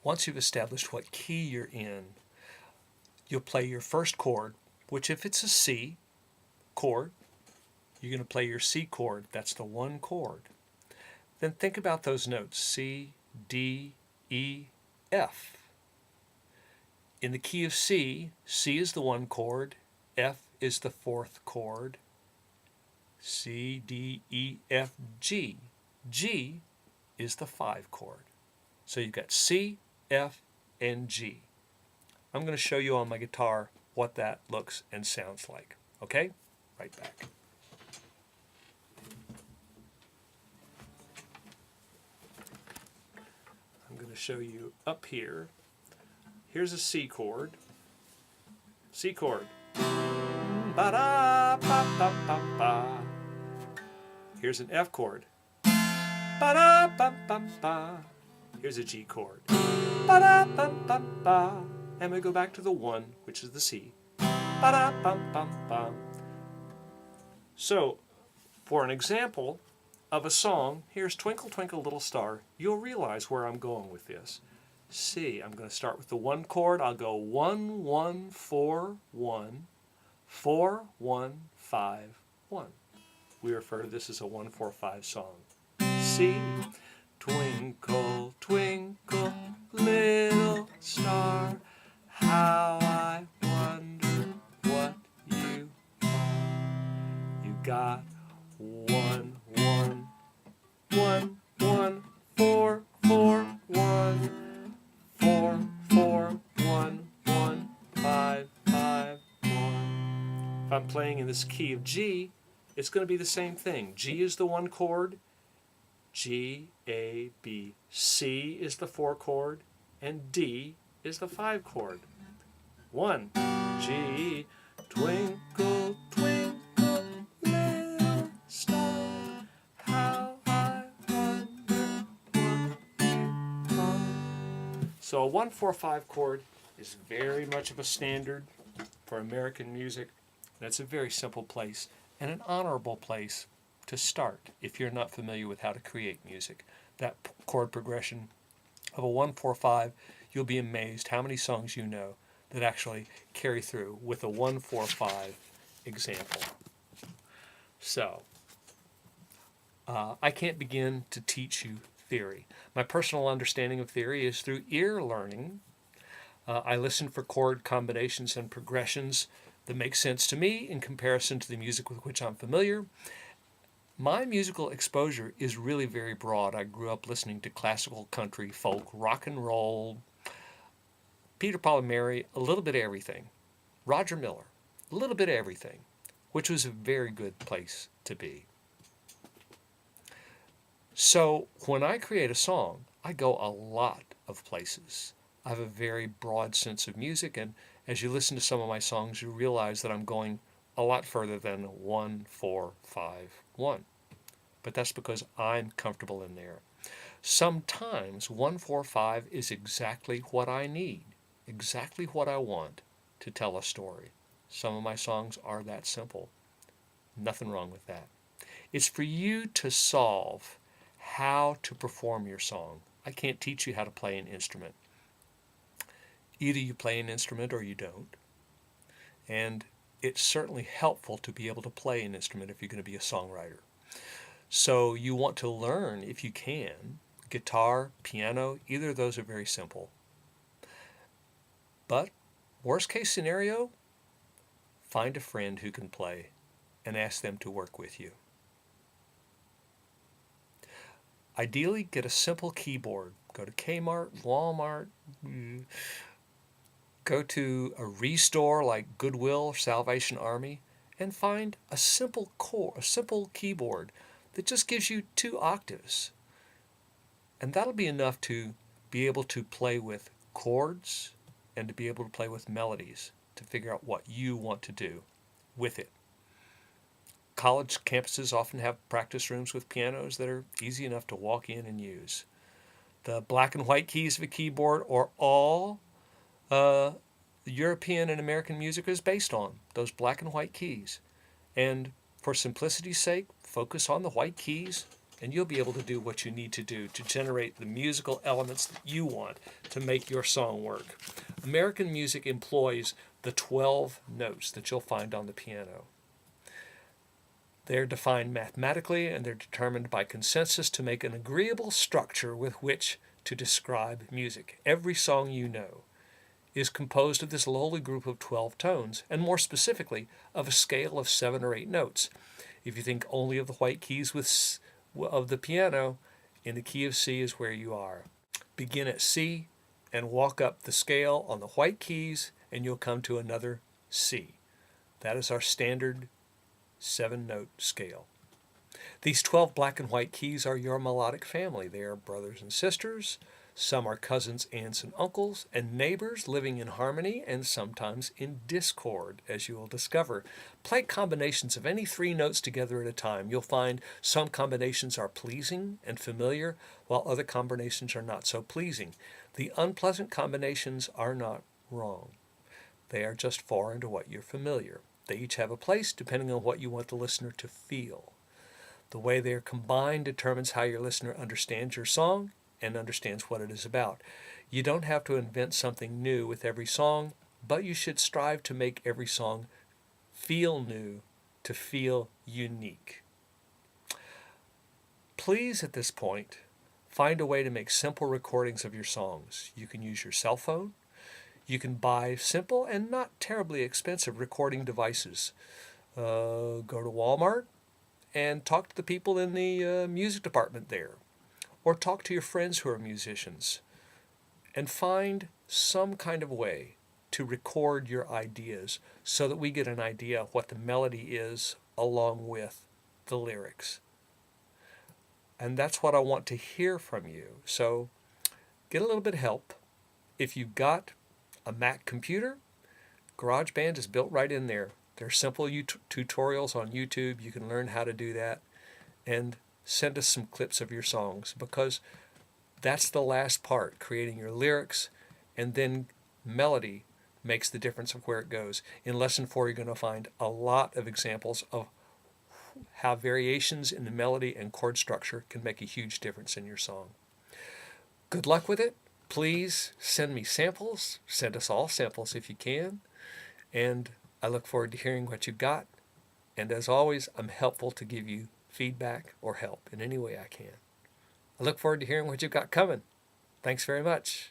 Once you've established what key you're in, you'll play your first chord, which if it's a C chord, you're going to play your C chord. That's the one chord. Then think about those notes, C, D, E, F. In the key of C, C is the one chord, F is the fourth chord, C, D, E, F, G. G is the 5 chord. So you've got C, F, and G. I'm going to show you on my guitar what that looks and sounds like. Okay? Right back. I'm going to show you up here. Here's a C chord. C chord. Ba-da-ba-ba-ba-ba. Here's an F chord. Ba-da-ba-ba-ba. Here's a G chord. Ba-da-ba-ba-ba. And we go back to the 1, which is the C. Ba-da-ba-ba-ba. So, for an example of a song, here's Twinkle Twinkle Little Star. You'll realize where I'm going with this. C, I'm going to start with the 1 chord. I'll go 1, 1, 4, 1, 4, 1, 5, 1. We refer to this as a 1-4-5 song. C, twinkle, twinkle, little star, how I wonder what you are. You got 1, 1, 1, 1, 4, 4, 1, 4, 4, 1, 1, 5, 5, 1. If I'm playing in this key of G, it's going to be the same thing. G is the 1 chord, G, A, B. C is the 4 chord, and D is the 5 chord. 1, G, twinkle, twinkle, little star, how I wonder what you are. So a 1-4-5 chord is very much of a standard for American music. That's a very simple place and an honorable place to start if you're not familiar with how to create music. That chord progression of a 1-4-5, you'll be amazed how many songs you know that actually carry through with a 1-4-5 example. So, I can't begin to teach you theory. My personal understanding of theory is through ear learning. I listen for chord combinations and progressions that make sense to me in comparison to the music with which I'm familiar. My musical exposure is really very broad. I grew up listening to classical, country, folk, rock and roll, Peter, Paul, and Mary, a little bit of everything. Roger Miller, a little bit of everything, which was a very good place to be. So when I create a song, I go a lot of places. I have a very broad sense of music, and as you listen to some of my songs, you realize that I'm going a lot further than 1-4-5-1. But that's because I'm comfortable in there. Sometimes 1-4-5 is exactly what I need, exactly what I want to tell a story. Some of my songs are that simple. Nothing wrong with that. It's for you to solve how to perform your song. I can't teach you how to play an instrument. Either you play an instrument or you don't. And it's certainly helpful to be able to play an instrument if you're going to be a songwriter. So you want to learn, if you can, guitar, piano, either of those are very simple. But worst case scenario, find a friend who can play and ask them to work with you. Ideally, get a simple keyboard. Go to Kmart, Walmart, go to a restore like Goodwill or Salvation Army and find a simple keyboard that just gives you 2 octaves. And that'll be enough to be able to play with chords and to be able to play with melodies to figure out what you want to do with it. College campuses often have practice rooms with pianos that are easy enough to walk in and use. The black and white keys of a keyboard are all European and American music is based on, those black and white keys. And for simplicity's sake, focus on the white keys and you'll be able to do what you need to do to generate the musical elements that you want to make your song work. American music employs the 12 notes that you'll find on the piano. They're defined mathematically, and they're determined by consensus to make an agreeable structure with which to describe music. Every song you know is composed of this lowly group of 12 tones, and more specifically, of a scale of 7 or 8 notes. If you think only of the white keys of the piano, in the key of C is where you are. Begin at C and walk up the scale on the white keys, and you'll come to another C. That is our standard 7-note scale. These 12 black and white keys are your melodic family. They are brothers and sisters. Some are cousins, aunts, and uncles, and neighbors living in harmony and sometimes in discord, as you will discover. Play combinations of any 3 notes together at a time. You'll find some combinations are pleasing and familiar, while other combinations are not so pleasing. The unpleasant combinations are not wrong. They are just foreign to what you're familiar. They each have a place depending on what you want the listener to feel. The way they are combined determines how your listener understands your song and understands what it is about. You don't have to invent something new with every song, but you should strive to make every song feel new, to feel unique. Please, at this point, find a way to make simple recordings of your songs. You can use your cell phone. You can buy simple and not terribly expensive recording devices. Go to Walmart and talk to the people in the music department there. Or talk to your friends who are musicians. And find some kind of way to record your ideas so that we get an idea of what the melody is along with the lyrics. And that's what I want to hear from you. So get a little bit of help. If you've got a Mac computer, GarageBand is built right in there. There are simple tutorials on YouTube. You can learn how to do that. And send us some clips of your songs, because that's the last part, creating your lyrics, and then melody makes the difference of where it goes. In Lesson 4, you're going to find a lot of examples of how variations in the melody and chord structure can make a huge difference in your song. Good luck with it. Please send me samples. Send us all samples if you can. And I look forward to hearing what you've got. And as always, I'm helpful to give you feedback or help in any way I can. I look forward to hearing what you've got coming. Thanks very much.